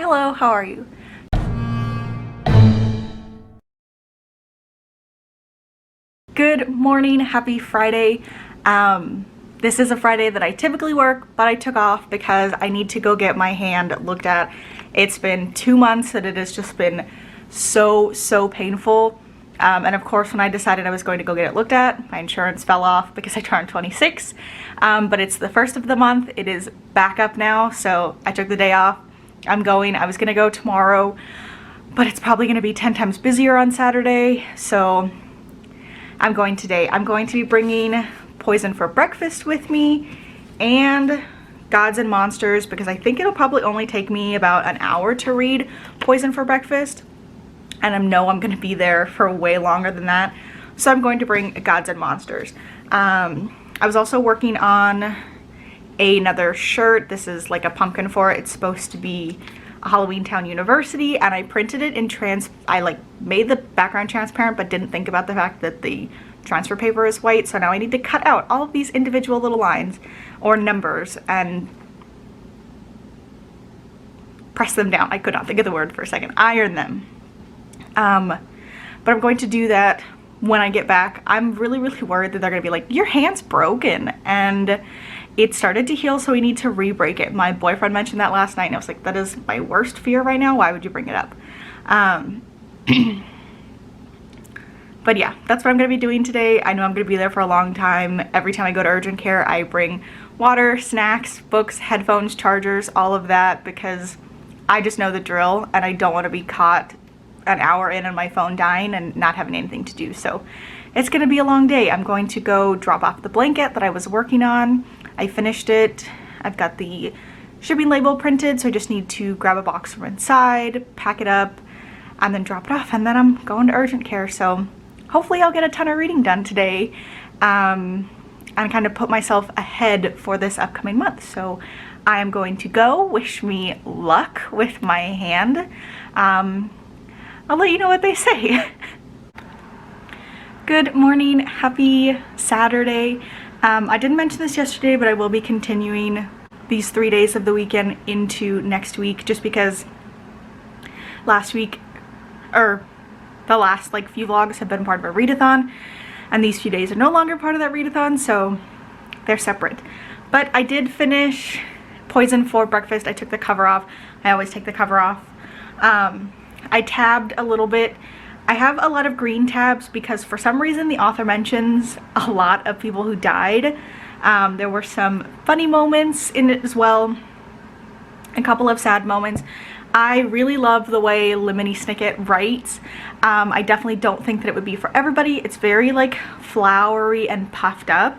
Hello, how are you? Good morning, happy Friday. This is a Friday that I typically work, but I took off because I need to go get my hand looked at. It's been 2 months and it has just been so painful. And of course, when I decided I was going to go get it looked at, my insurance fell off because I turned 26. But it's the first of the month. It is back up now, so I took the day off. I'm going. I was gonna go tomorrow, but it's probably gonna be 10 times busier on Saturday, so I'm going today. I'm going to be bringing Poison for Breakfast with me and Gods and Monsters because I think it'll probably only take me about an hour to read Poison for Breakfast, and I know I'm going to be there for way longer than that, so I'm going to bring Gods and Monsters. I was also working on another shirt. This is like a pumpkin for it. It's supposed to be a Halloween Town University, and I printed it in I made the background transparent but didn't think about the fact that the transfer paper is white, so now I need to cut out all of these individual little lines or numbers and press them down. I could not think of the word for a second. Iron them. But I'm going to do that when I get back. I'm really worried that they're gonna be like, your hand's broken, and it started to heal, so we need to re-break it. My boyfriend mentioned that last night, and I was like, that is my worst fear right now. Why would you bring it up? But yeah, that's what I'm gonna be doing today. I know I'm gonna be there for a long time. Every time I go to urgent care, I bring water, snacks, books, headphones, chargers, all of that, because I just know the drill, and I don't want to be caught an hour in on my phone dying and not having anything to do. So it's gonna be a long day. I'm going to go drop off the blanket that I was working on. I finished it. I've got the shipping label printed, so I just need to grab a box from inside, pack it up, and then drop it off, and then I'm going to urgent care. So hopefully I'll get a ton of reading done today, and kind of put myself ahead for this upcoming month. So I am going to go. Wish me luck with my hand. I'll let you know what they say. Good morning, happy Saturday. I didn't mention this yesterday, but I will be continuing these 3 days of the weekend into next week, just because last week, or the last few vlogs have been part of a readathon, and these few days are no longer part of that readathon, so they're separate. But I did finish Poison for Breakfast. I took the cover off. I always take the cover off. I tabbed a little bit. I have a lot of green tabs because for some reason the author mentions a lot of people who died. There were some funny moments in it as well, a couple of sad moments. I really love the way Lemony Snicket writes. I definitely don't think that it would be for everybody. It's very flowery and puffed up.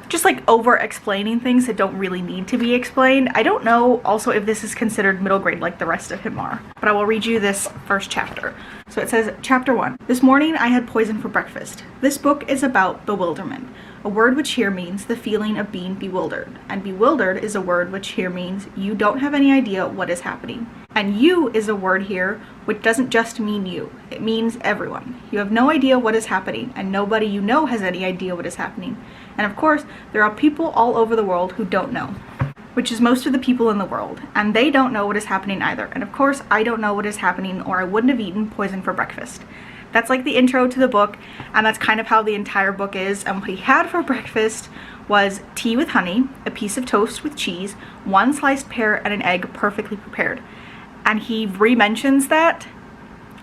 Just over explaining things that don't really need to be explained. I don't know also if this is considered middle grade like the rest of him are, but I will read you this first chapter. So it says, Chapter 1. This morning I had poison for breakfast. This book is about bewilderment, a word which here means the feeling of being bewildered. And bewildered is a word which here means you don't have any idea what is happening. And you is a word here which doesn't just mean you. It means everyone. You have no idea what is happening, and nobody you know has any idea what is happening. And of course, there are people all over the world who don't know, which is most of the people in the world, and they don't know what is happening either. And of course, I don't know what is happening, or I wouldn't have eaten poison for breakfast. That's the intro to the book, and that's kind of how the entire book is. And what he had for breakfast was tea with honey, a piece of toast with cheese, 1 sliced pear, and an egg perfectly prepared. And he re-mentions that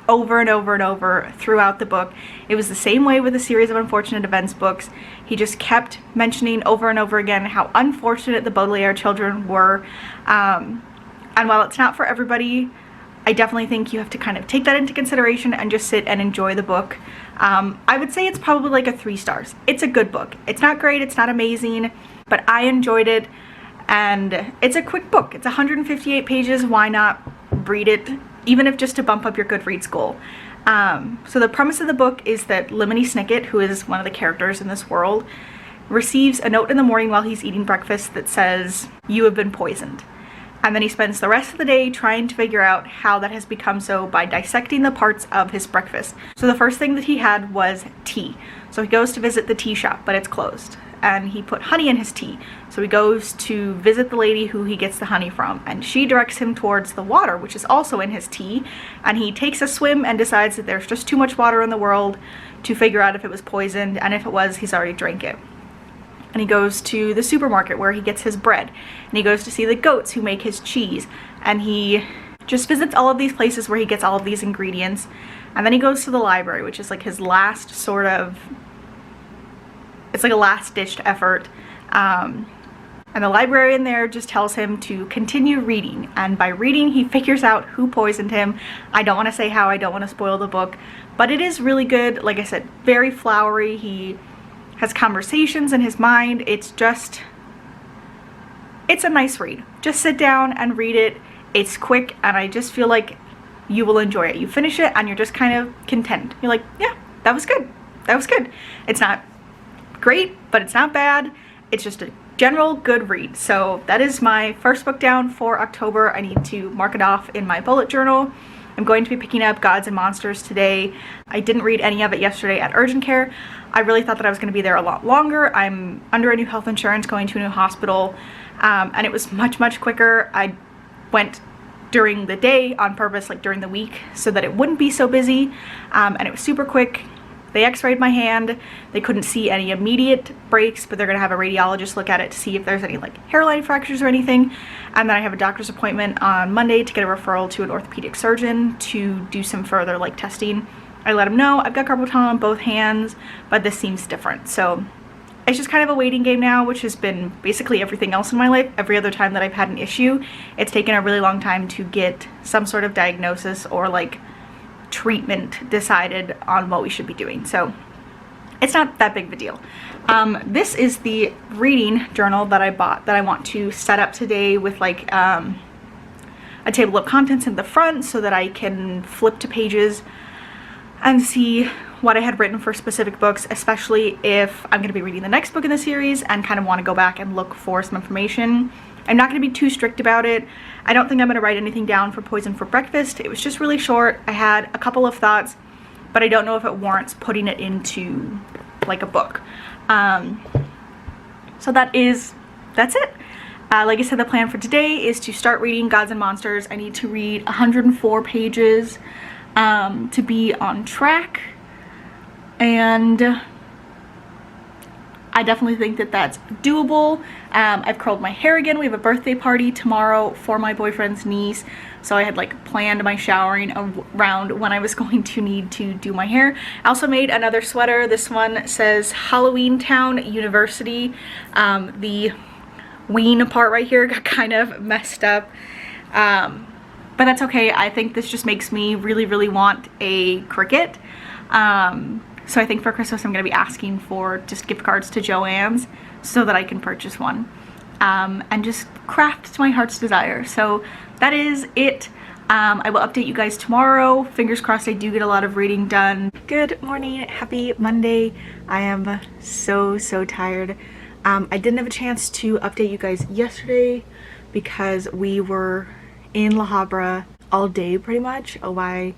over and over and over throughout the book. It was the same way with a series of Unfortunate Events books. He just kept mentioning over and over again how unfortunate the Baudelaire children were. And while it's not for everybody, I definitely think you have to kind of take that into consideration and just sit and enjoy the book. I would say it's probably a 3 stars. It's a good book. It's not great, it's not amazing, but I enjoyed it, and it's a quick book. It's 158 pages. Why not read it, even if just to bump up your Goodreads goal. So the premise of the book is that Lemony Snicket, who is one of the characters in this world, receives a note in the morning while he's eating breakfast that says, "You have been poisoned." And then he spends the rest of the day trying to figure out how that has become so by dissecting the parts of his breakfast. So the first thing that he had was tea. So he goes to visit the tea shop, but it's closed. and he put honey in his tea. So he goes to visit the lady who he gets the honey from, and she directs him towards the water, which is also in his tea, and he takes a swim and decides that there's just too much water in the world to figure out if it was poisoned, and if it was, he's already drank it. And he goes to the supermarket where he gets his bread, and he goes to see the goats who make his cheese, and he just visits all of these places where he gets all of these ingredients. And then he goes to the library, which is like his last sort of, it's like a last-ditched effort. And the librarian there just tells him to continue reading, and by reading he figures out who poisoned him. I don't want to say how, I don't want to spoil the book, but it is really good. Like I said, very flowery. He has conversations in his mind. It's a nice read. Just sit down and read it. It's quick, and I just feel like you will enjoy it. You finish it and you're just kind of content. You're like, yeah, that was good. That was good. It's not great, but it's not bad. It's just a general good read. So that is my first book down for October. I need to mark it off in my bullet journal. I'm going to be picking up Gods and Monsters today. I didn't read any of it yesterday at urgent care. I really thought that I was going to be there a lot longer. I'm under a new health insurance, going to a new hospital, and it was much quicker. I went during the day on purpose, like during the week, so that it wouldn't be so busy, and it was super quick. They x-rayed my hand. They couldn't see any immediate breaks, but they're gonna have a radiologist look at it to see if there's any like hairline fractures or anything. And then I have a doctor's appointment on Monday to get a referral to an orthopedic surgeon to do some further like testing. I let him know I've got carpal tunnel on both hands, but this seems different. So it's just kind of a waiting game now, which has been basically everything else in my life. Every other time that I've had an issue, it's taken a really long time to get some sort of diagnosis or like treatment decided on what we should be doing. So it's not that big of a deal. This is the reading journal that I bought that I want to set up today with like a table of contents in the front so that I can flip to pages and see what I had written for specific books, especially if I'm going to be reading the next book in the series and kind of want to go back and look for some information. I'm not going to be too strict about it. I don't think I'm going to write anything down for Poison for Breakfast. It was just really short. I had a couple of thoughts, but I don't know if it warrants putting it into like a book. So that's it. Like I said, the plan for today is to start reading Gods and Monsters. I need to read 104 pages to be on track. And I definitely think that that's doable. I've curled my hair again. We have a birthday party tomorrow for my boyfriend's niece, so I had like planned my showering around when I was going to need to do my hair. I also made another sweater. This one says Halloween Town University. The ween part right here got kind of messed up, but that's okay. I think this just makes me really want a Cricut. So I think for Christmas I'm going to be asking for just gift cards to Joann's so that I can purchase one and just craft to my heart's desire. So that is it. I will update you guys tomorrow. Fingers crossed I do get a lot of reading done. Good morning. Happy Monday. I am so tired. I didn't have a chance to update you guys yesterday because we were in La Habra all day pretty much. I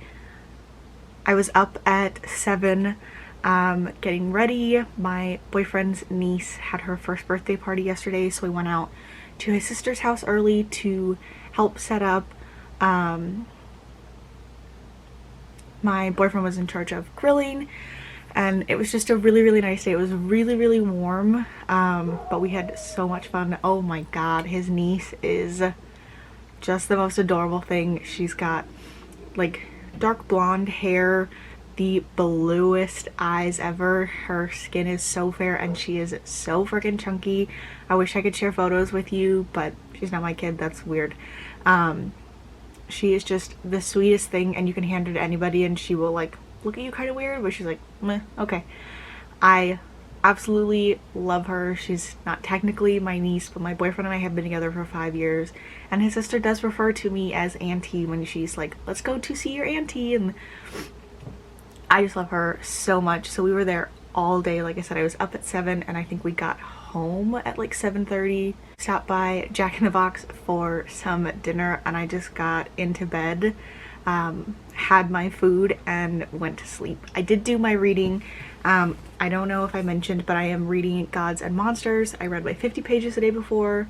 was up at 7 getting ready. My boyfriend's niece had her first birthday party yesterday, so we went out to his sister's house early to help set up. My boyfriend was in charge of grilling, and it was just a really nice day. It was really warm, but we had so much fun. Oh my god, his niece is just the most adorable thing. She's got like dark blonde hair, the bluest eyes ever. Her skin is so fair and she is so freaking chunky. I wish I could share photos with you, but she's not my kid. That's weird. She is just the sweetest thing, and you can hand her to anybody and she will like look at you kind of weird, but she's like, meh, okay. I absolutely love her. She's not technically my niece, but my boyfriend and I have been together for 5 years, and his sister does refer to me as auntie when she's like, let's go to see your auntie, and I just love her so much. So we were there all day. Like I said, I was up at 7 and I think we got home at like 7:30. Stopped by Jack in the Box for some dinner and I just got into bed had my food, and went to sleep. I did do my reading. I don't know if I mentioned, but I am reading Gods and Monsters. I read my 50 pages the day before.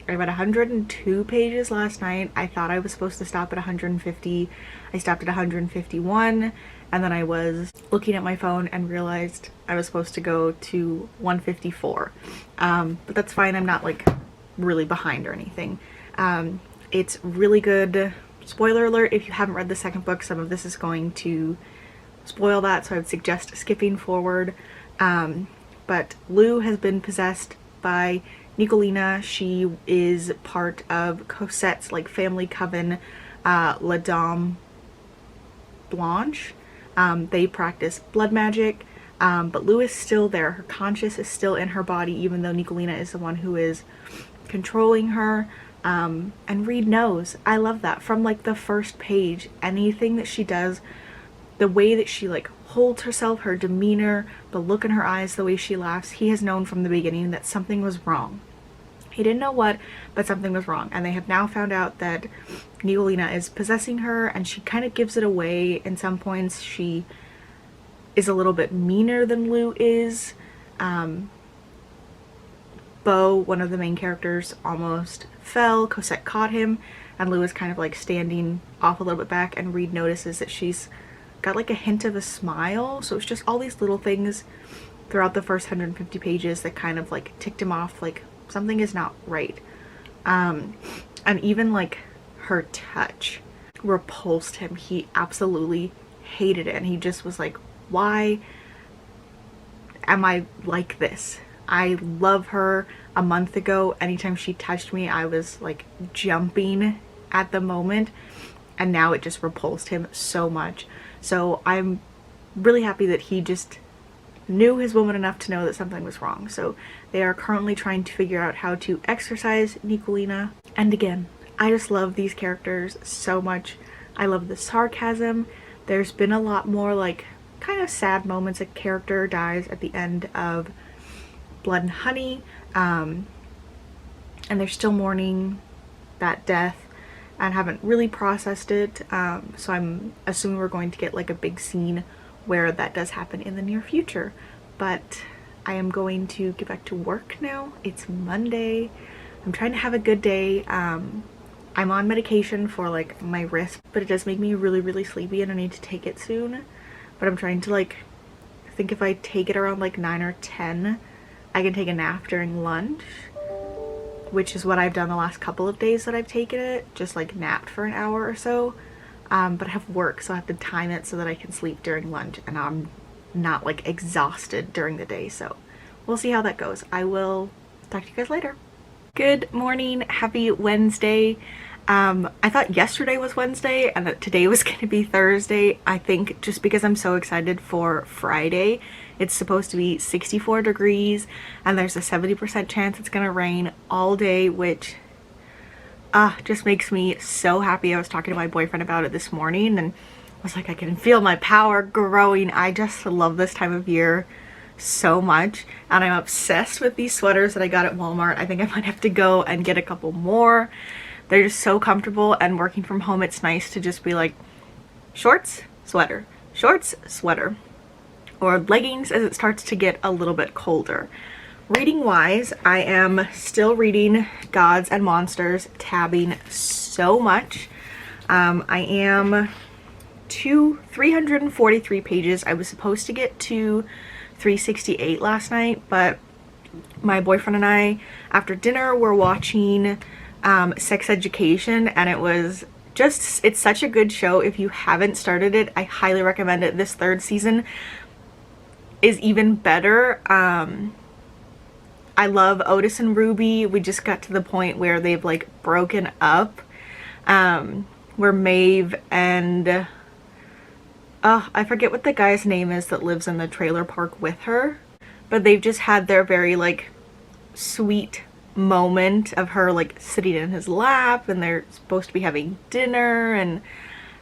I read 102 pages last night. I thought I was supposed to stop at 150. I stopped at 151, and then I was looking at my phone and realized I was supposed to go to 154. But that's fine. I'm not like really behind or anything. It's really good. Spoiler alert, if you haven't read the second book, some of this is going to spoil that, so I would suggest skipping forward. But Lou has been possessed by Nicolina. She is part of Cosette's like family coven, La Dame Blanche. They practice blood magic, but Lou is still there. Her conscience is still in her body, even though Nicolina is the one who is controlling her. And Reed knows. I love that. From like the first page, anything that she does, the way that she like holds herself, her demeanor, the look in her eyes, the way she laughs, he has known from the beginning that something was wrong. He didn't know what, but something was wrong. And they have now found out that Nicolina is possessing her, and she kind of gives it away. In some points, she is a little bit meaner than Lou is. Beau, one of the main characters, almost fell. Cosette caught him, and Lou is kind of like standing off a little bit back, and Reed notices that she's got like a hint of a smile. So it's just all these little things throughout the first 150 pages that kind of like ticked him off, like something is not right. And even like her touch repulsed him. He absolutely hated it, and he just was like, why am I like this? I love her. A month ago, anytime she touched me, I was like jumping at the moment, and now it just repulsed him so much. So I'm really happy that he just knew his woman enough to know that something was wrong. So they are currently trying to figure out how to exorcise Nicolina. And again, I just love these characters so much. I love the sarcasm. There's been a lot more like kind of sad moments. A character dies at the end of Blood and Honey, and they're still mourning that death and haven't really processed it, so I'm assuming we're going to get like a big scene where that does happen in the near future. But I am going to get back to work now. It's Monday. I'm trying to have a good day. I'm on medication for like my wrist, but it does make me really sleepy, and I need to take it soon. But I'm trying to like think if I take it around like 9 or 10, I can take a nap during lunch, which is what I've done the last couple of days that I've taken it, just like napped for an hour or so. But I have work, so I have to time it so that I can sleep during lunch, and I'm not like exhausted during the day. So we'll see how that goes. I will talk to you guys later. Good morning, happy Wednesday. I thought yesterday was Wednesday and that today was going to be Thursday. I think just because I'm so excited for Friday. It's supposed to be 64 degrees, and there's a 70% chance it's going to rain all day, which just makes me so happy. I was talking to my boyfriend about it this morning, and I was like, I can feel my power growing. I just love this time of year so much, and I'm obsessed with these sweaters that I got at Walmart. I think I might have to go and get a couple more. They're just so comfortable, and working from home, it's nice to just be like shorts, sweater, shorts, sweater, or leggings as it starts to get a little bit colder. Reading wise, I am still reading Gods and Monsters, tabbing so much. I am to 343 pages. I was supposed to get to 368 last night, but my boyfriend and I, after dinner, were watching Sex Education, and it was just, it's such a good show. If you haven't started it, I highly recommend it. This third season is even better. I love Otis and Ruby. We just got to the point where they've like broken up, where Maeve and I forget what the guy's name is that lives in the trailer park with her, but they've just had their very like sweet moment of her like sitting in his lap, and they're supposed to be having dinner, and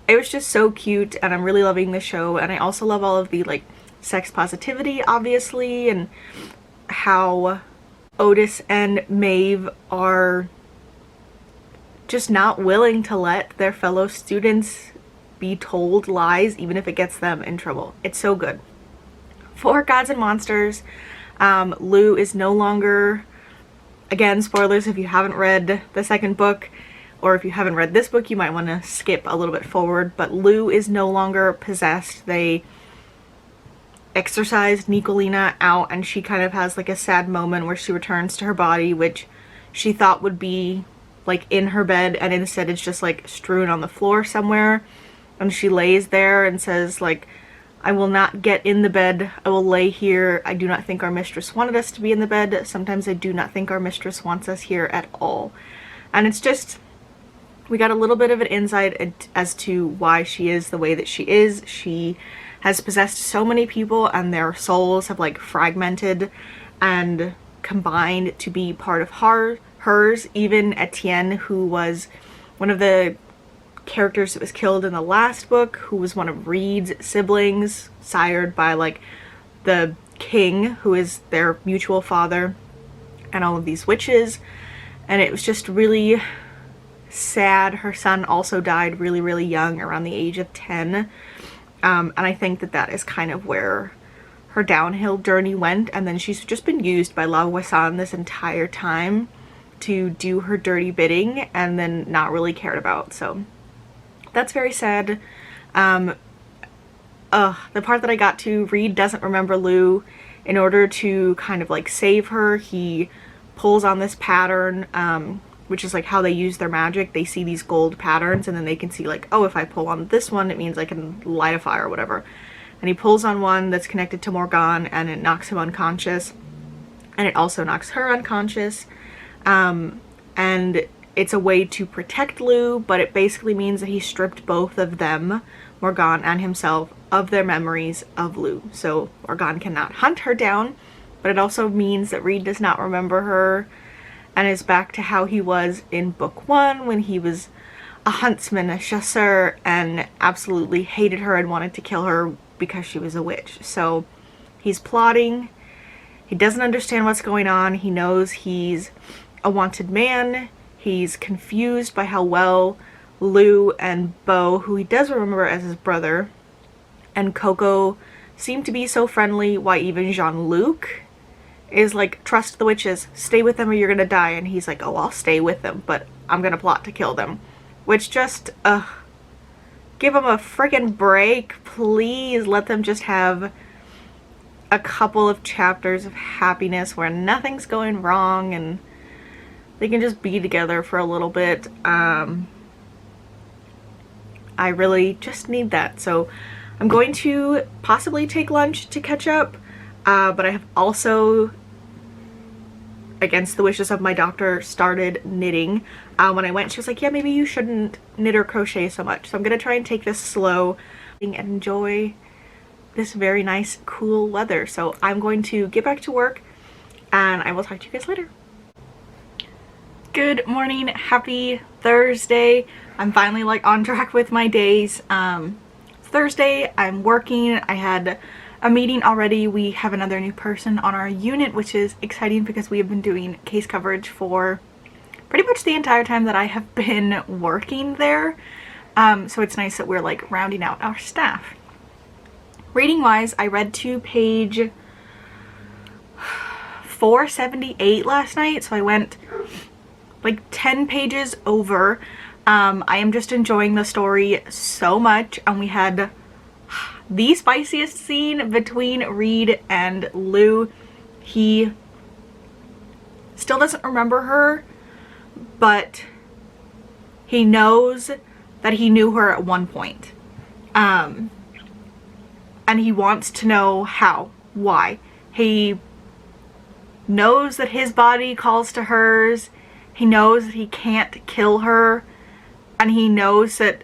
it was just so cute, and I'm really loving the show. And I also love all of the like sex positivity, obviously, and how Otis and Maeve are just not willing to let their fellow students be told lies even if it gets them in trouble. It's so good. For Gods and Monsters, Lou is no longer, again, spoilers if you haven't read the second book, or if you haven't read this book, you might want to skip a little bit forward, but Lou is no longer possessed. They exorcised Nicolina out, and she kind of has like a sad moment where she returns to her body, which she thought would be like in her bed, and instead it's just like strewn on the floor somewhere. And she lays there and says like, I will not get in the bed. I will lay here. I do not think our mistress wanted us to be in the bed. Sometimes I do not think our mistress wants us here at all. And it's just, we got a little bit of an insight as to why she is the way that she is. She has possessed so many people, and their souls have like fragmented and combined to be part of hers. Even Etienne, who was one of the characters that was killed in the last book, who was one of Reed's siblings, sired by like the king, who is their mutual father, and all of these witches. And it was just really sad. Her son also died really, really young, around the age of 10. And I think that that is kind of where her downhill journey went. And then she's just been used by La Voisin this entire time to do her dirty bidding, and then not really cared about. So that's very sad. The part that I got to, Reed doesn't remember Lou. In order to kind of like save her, he pulls on this pattern, which is like how they use their magic. They see these gold patterns, and then they can see like, oh, if I pull on this one, it means I can light a fire or whatever. And he pulls on one that's connected to Morgane, and it knocks him unconscious. And it also knocks her unconscious. And it's a way to protect Lou, but it basically means that he stripped both of them, Morgane and himself, of their memories of Lou. So Morgane cannot hunt her down, but it also means that Reed does not remember her, and is back to how he was in book 1, when he was a huntsman, a chasseur, and absolutely hated her and wanted to kill her because she was a witch. So he's plotting. He doesn't understand what's going on. He knows he's a wanted man. He's confused by how well Lou and Beau, who he does remember as his brother, and Coco seem to be so friendly, why even Jean-Luc is like, trust the witches, stay with them or you're gonna die. And he's like, oh, I'll stay with them, but I'm gonna plot to kill them. Which just, give them a freaking break, please. Let them just have a couple of chapters of happiness where nothing's going wrong and they can just be together for a little bit. I really just need that. So I'm going to possibly take lunch to catch up, but I have also, against the wishes of my doctor, started knitting. When I went, she was like, yeah, maybe you shouldn't knit or crochet so much. So I'm gonna try and take this slow and enjoy this very nice cool weather. So I'm going to get back to work, and I will talk to you guys later. Good morning, happy Thursday. I'm finally like on track with my days. Thursday, I'm working. I had a meeting already. We have another new person on our unit, which is exciting because we have been doing case coverage for pretty much the entire time that I have been working there. So it's nice that we're like rounding out our staff. Reading wise, I read to page 478 last night, so I went like 10 pages over. I am just enjoying the story so much, and we had the spiciest scene between Reed and Lou. He still doesn't remember her, but he knows that he knew her at one point. And he wants to know how, why. He knows that his body calls to hers. He knows that he can't kill her. And he knows that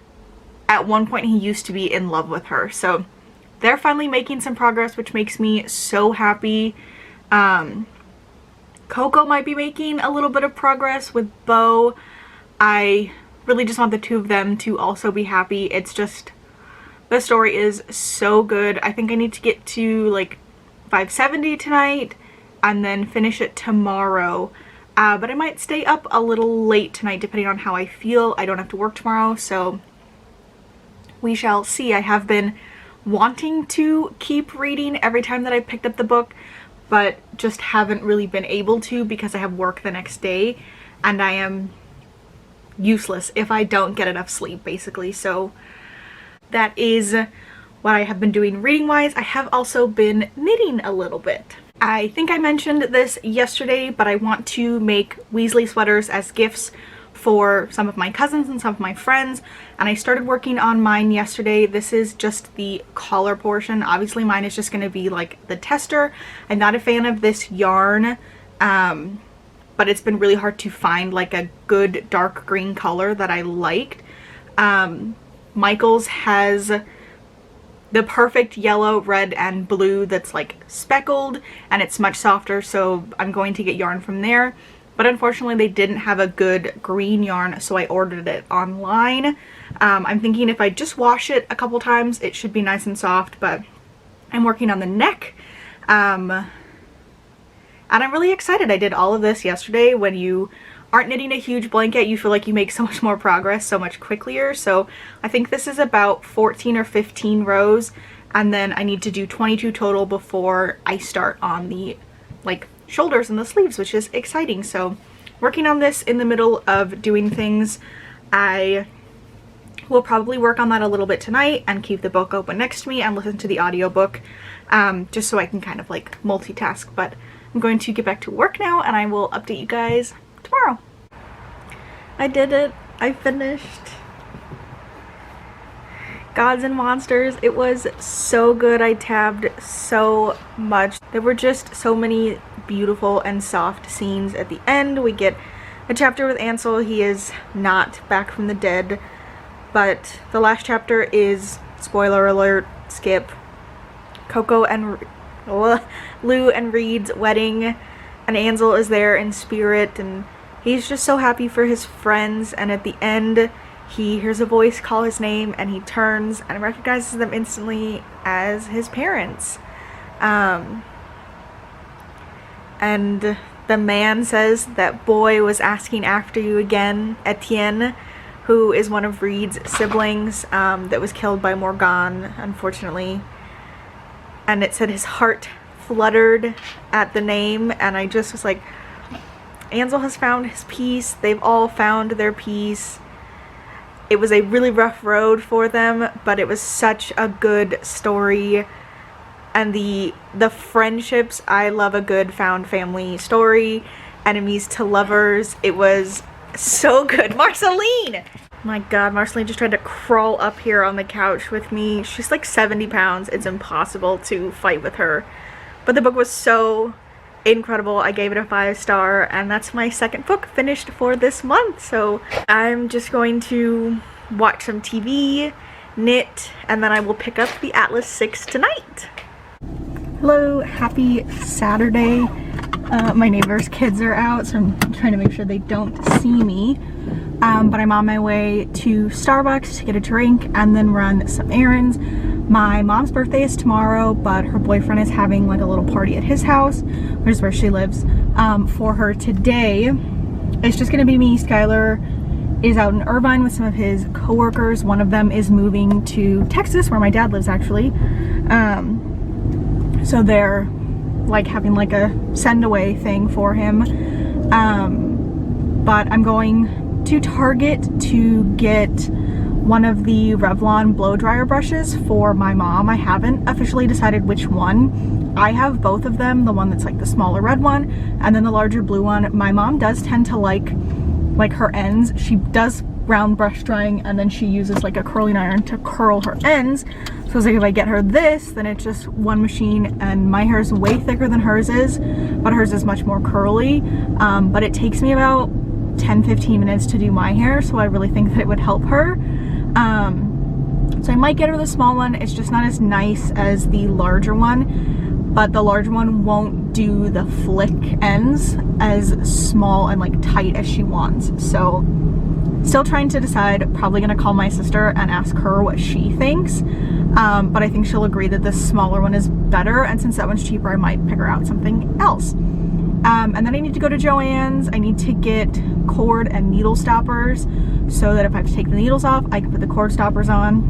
at one point he used to be in love with her. So they're finally making some progress, which makes me so happy. Coco might be making a little bit of progress with Beau. I really just want the two of them to also be happy. It's just, the story is so good. I think I need to get to like 570 tonight and then finish it tomorrow. But I might stay up a little late tonight depending on how I feel. I don't have to work tomorrow, so we shall see. I have been wanting to keep reading every time that I picked up the book, but just haven't really been able to because I have work the next day and I am useless if I don't get enough sleep, basically. So that is what I have been doing reading wise. I have also been knitting a little bit. I think I mentioned this yesterday, but I want to make Weasley sweaters as gifts for some of my cousins and some of my friends, and I started working on mine yesterday. This is just the collar portion. Obviously mine is just going to be like the tester. I'm not a fan of this yarn, but it's been really hard to find like a good dark green color that I liked. Michael's has the perfect yellow, red, and blue that's like speckled, and it's much softer, so I'm going to get yarn from there. But unfortunately they didn't have a good green yarn, so I ordered it online. I'm thinking if I just wash it a couple times it should be nice and soft, but I'm working on the neck. And I'm really excited. I did all of this yesterday. When you aren't knitting a huge blanket, you feel like you make so much more progress so much quicker. So I think this is about 14 or 15 rows, and then I need to do 22 total before I start on the like shoulders and the sleeves, which is exciting. So working on this in the middle of doing things. I will probably work on that a little bit tonight and keep the book open next to me and listen to the audiobook, just so I can kind of like multitask. But I'm going to get back to work now and I will update you guys tomorrow. I did it. I finished Gods and Monsters. It was so good. I tabbed so much. There were just so many beautiful and soft scenes at the end. We get a chapter with Ansel. He is not back from the dead, but the last chapter is, spoiler alert, skip, Coco and Lou and Reed's wedding, and Ansel is there in spirit, and he's just so happy for his friends. And at the end he hears a voice call his name and he turns and recognizes them instantly as his parents. And the man says, "That boy was asking after you again, Etienne," who is one of Reed's siblings, that was killed by Morgan, unfortunately. And it said his heart fluttered at the name, and I just was like, Ansel has found his peace. They've all found their peace. It was a really rough road for them, but it was such a good story. And the friendships, I love a good found family story. Enemies to lovers. It was so good. Marceline! My god, Marceline just tried to crawl up here on the couch with me. She's like 70 pounds. It's impossible to fight with her. But the book was so incredible. I gave it a 5-star, and that's my second book finished for this month. So I'm just going to watch some TV, knit, and then I will pick up the Atlas 6 tonight. Hello, happy Saturday. My neighbor's kids are out, so I'm trying to make sure they don't see me. But I'm on my way to Starbucks to get a drink and then run some errands. My mom's birthday is tomorrow, but her boyfriend is having like a little party at his house, which is where she lives, for her today. It's just gonna be me. Skylar is out in Irvine with some of his coworkers. One of them is moving to Texas, where my dad lives actually. So they're like having like a send away thing for him. But I'm going to Target to get one of the Revlon blow dryer brushes for my mom. I haven't officially decided which one. I have both of them, the one that's like the smaller red one and then the larger blue one. My mom does tend to like her ends. She does round brush drying and then she uses like a curling iron to curl her ends. So it's like if I get her this, then it's just one machine, and my hair is way thicker than hers is, but hers is much more curly. But it takes me about 10-15 minutes to do my hair, so I really think that it would help her. So I might get her the small one. It's just not as nice as the larger one, but the larger one won't do the flick ends as small and like tight as she wants. So still trying to decide. Probably gonna call my sister and ask her what she thinks, but I think she'll agree that this smaller one is better, and since that one's cheaper I might pick her out something else. And then I need to go to Joann's. I need to get cord and needle stoppers so that if I have to take the needles off I can put the cord stoppers on.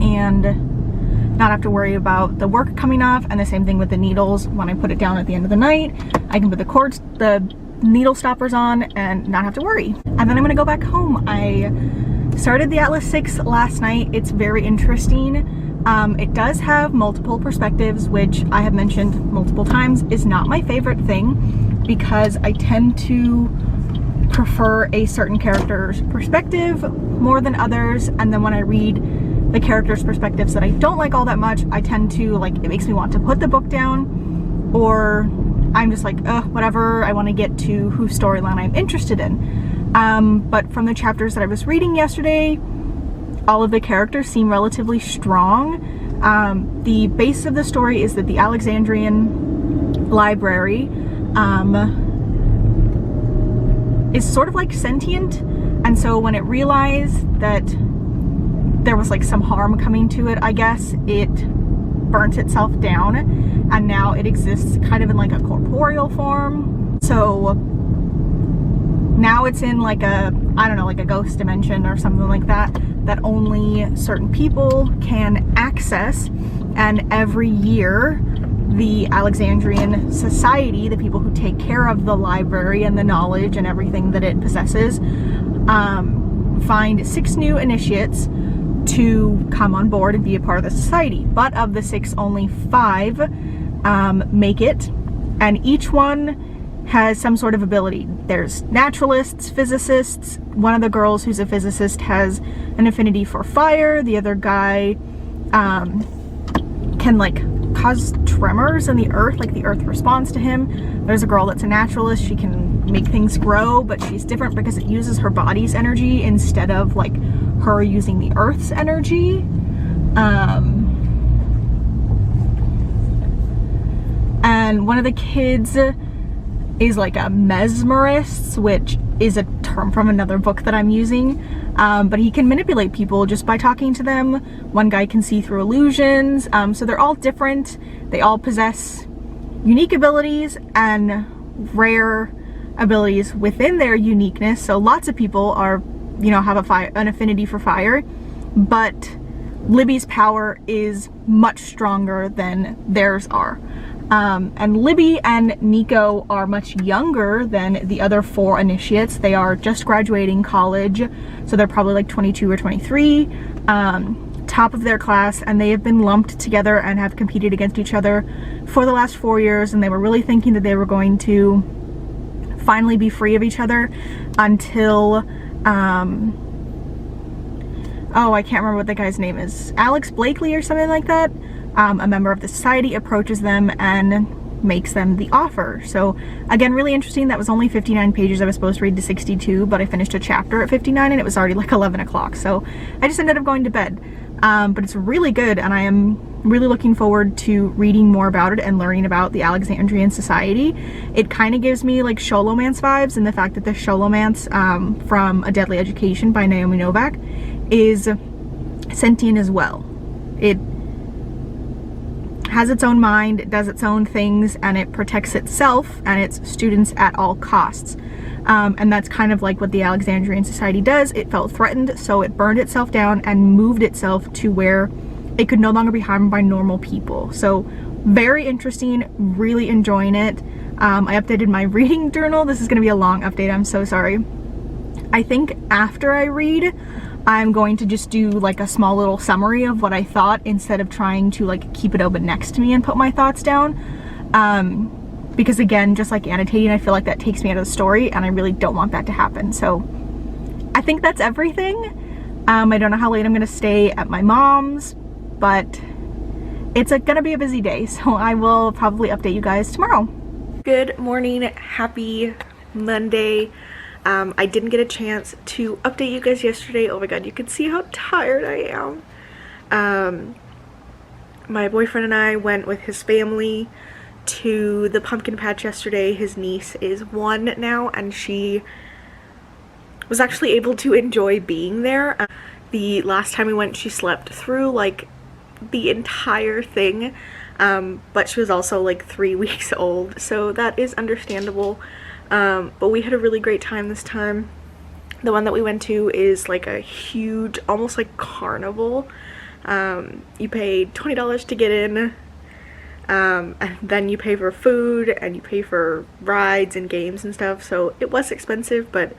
and not have to worry about the work coming off. And the same thing with the needles. When I put it down at the end of the night, I can put the needle stoppers on and not have to worry. And then I'm gonna go back home. I started the Atlas 6 last night. It's very interesting. It does have multiple perspectives, which I have mentioned multiple times is not my favorite thing, because I tend to prefer a certain character's perspective more than others. And then when I read the character's perspectives that I don't like all that much, I tend to, like, it makes me want to put the book down, or I'm just like, whatever, I want to get to whose storyline I'm interested in. But from the chapters that I was reading yesterday, all of the characters seem relatively strong. The base of the story is that the Alexandrian library is sort of like sentient, and so when it realized that there was like some harm coming to it, I guess, it burnt itself down, and now it exists kind of in like a corporeal form. So now it's in like a, I don't know, like a ghost dimension or something like that, that only certain people can access. And every year, the Alexandrian Society, the people who take care of the library and the knowledge and everything that it possesses, find 6 new initiates to come on board and be a part of the society. But of the 6, only 5 make it, and each one has some sort of ability. There's naturalists, physicists. One of the girls who's a physicist has an affinity for fire. The other guy can like cause tremors in the earth, like the earth responds to him. There's a girl that's a naturalist. She can make things grow, but she's different because it uses her body's energy instead of like her using the earth's energy. And one of the kids is like a mesmerist, which is a term from another book that I'm using. But he can manipulate people just by talking to them. One guy can see through illusions. So they're all different. They all possess unique abilities and rare abilities within their uniqueness. So lots of people are, you know, have an affinity for fire, but Libby's power is much stronger than theirs are. And Libby and Nico are much younger than the other 4 initiates. They are just graduating college, so they're probably like 22 or 23, top of their class, and they have been lumped together and have competed against each other for the last 4 years, and they were really thinking that they were going to finally be free of each other until, oh, I can't remember what the guy's name is, Alex Blakely or something like that. A member of the society approaches them and makes them the offer. So again, really interesting. That was only 59 pages. I was supposed to read to 62, but I finished a chapter at 59 and it was already like 11 o'clock. So I just ended up going to bed. But it's really good, and I am really looking forward to reading more about it and learning about the Alexandrian Society. It kind of gives me like Sholomance vibes, and the fact that the Sholomance from A Deadly Education by Naomi Novak is sentient as well. It has its own mind, it does its own things, and it protects itself and its students at all costs. And that's kind of like what the Alexandrian Society does. It felt threatened, so it burned itself down and moved itself to where it could no longer be harmed by normal people. So very interesting, really enjoying it. I updated my reading journal. This is going to be a long update, I'm so sorry. I think after I read, I'm going to just do like a small little summary of what I thought instead of trying to like keep it open next to me and put my thoughts down. Because again, just like annotating, I feel like that takes me out of the story, and I really don't want that to happen. So I think that's everything. I don't know how late I'm gonna stay at my mom's, but it's gonna be a busy day, so I will probably update you guys tomorrow. Good morning, happy Monday. I didn't get a chance to update you guys yesterday. Oh my god, you can see how tired I am. My boyfriend and I went with his family to the pumpkin patch yesterday. His niece is 1 now, and she was actually able to enjoy being there. The last time we went, she slept through like the entire thing, but she was also like 3 weeks old, so that is understandable. But we had a really great time this time. The one that we went to is like a huge, almost like carnival. You pay $20 to get in, and then you pay for food and you pay for rides and games and stuff, so it was expensive, but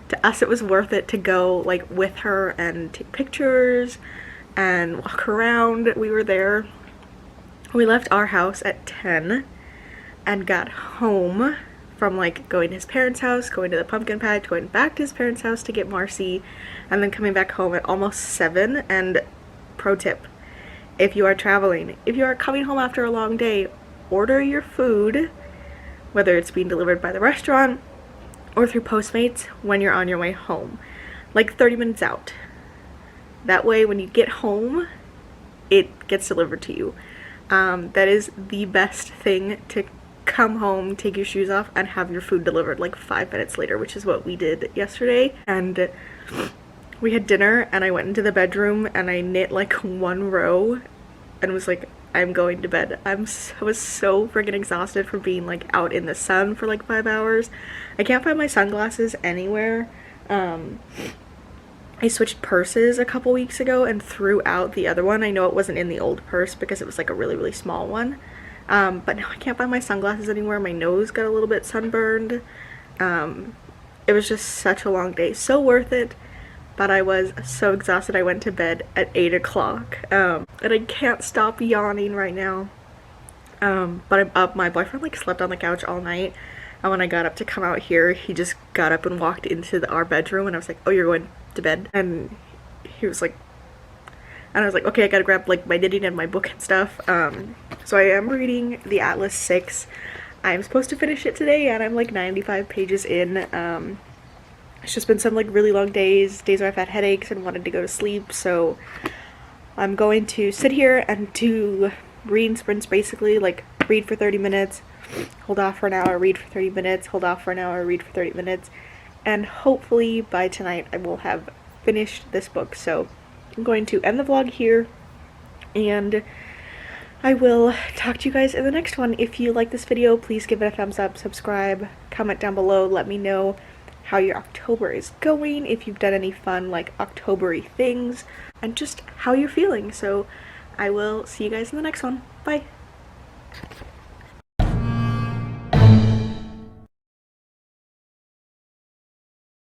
to us it was worth it to go like with her and take pictures and walk around. We were there. We left our house at 10 and got home from like going to his parents' house, going to the pumpkin patch, going back to his parents' house to get Marcy, and then coming back home at almost 7. And pro tip, if you are traveling, if you are coming home after a long day, order your food, whether it's being delivered by the restaurant or through Postmates, when you're on your way home, like 30 minutes out. That way when you get home, it gets delivered to you. That is the best thing, to come home, take your shoes off, and have your food delivered like 5 minutes later, which is what we did yesterday. And we had dinner and I went into the bedroom and I knit like 1 row and was like, I'm going to bed. I was so freaking exhausted from being like out in the sun for like 5 hours. I can't find my sunglasses anywhere. I switched purses a couple weeks ago and threw out the other one. I know it wasn't in the old purse because it was like a really, really small one. But now I can't find my sunglasses anywhere. My nose got a little bit sunburned. It was just such a long day. So worth it. But I was so exhausted. I went to bed at 8 o'clock. And I can't stop yawning right now. But I'm up. My boyfriend like slept on the couch all night. And when I got up to come out here, he just got up and walked into our bedroom. And I was like, oh, you're going to bed? And he was like, and I was like, okay, I gotta grab like my knitting and my book and stuff. So I am reading the Atlas 6. I'm supposed to finish it today and I'm like 95 pages in. It's just been some like really long days where I've had headaches and wanted to go to sleep, so I'm going to sit here and do reading sprints, basically like read for 30 minutes, hold off for an hour, read for 30 minutes, hold off for an hour, read for 30 minutes, and hopefully by tonight I will have finished this book. So I'm going to end the vlog here, and I will talk to you guys in the next one. If you like this video, please give it a thumbs up, subscribe, comment down below, let me know how your October is going, if you've done any fun like October-y things, and just how you're feeling. So I will see you guys in the next one. Bye!